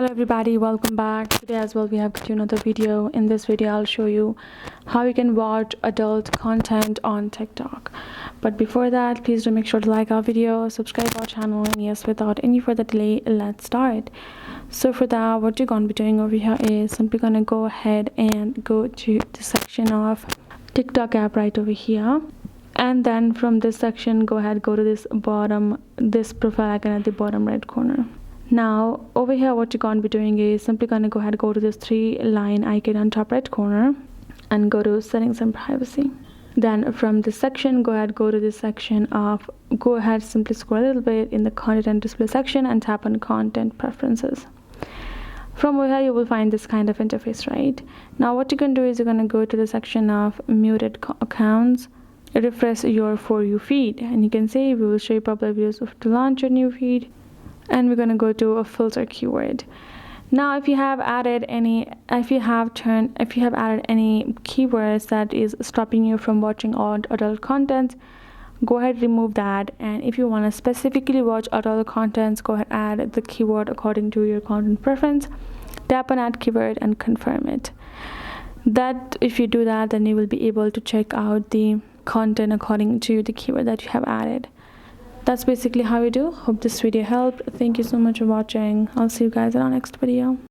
everybody, welcome back. Today as well we have got another video. In this video I'll show you how you can watch adult content on TikTok. But before that, please do make sure to like our video, subscribe our channel, and yes, without any further delay, let's start. So for that, what you're going to be doing over here is simply going to go ahead and go to the section of TikTok app right over here, and then from this section go to this profile icon at the bottom right corner. Now over here what you're going to be doing is simply going to go to this 3-line icon on top right corner and go to settings and privacy. Then from this section go to this section of simply scroll a little bit in the content and display section and tap on content preferences. From over here you will find this kind of interface. Right now what you can do is you're going to go to the section of muted accounts, refresh your For You feed, and you can say we will show you popular videos to launch your new feed, and we're going to go to a filter keyword. Now if you have added any keywords that is stopping you from watching adult content, go ahead, remove that. And if you want to specifically watch adult contents, go ahead, add the keyword according to your content preference, tap on add keyword and confirm it. That if you do that, then you will be able to check out the content according to the keyword that you have added. That's basically how we do. Hope this video helped. Thank you so much for watching. I'll see you guys in our next video.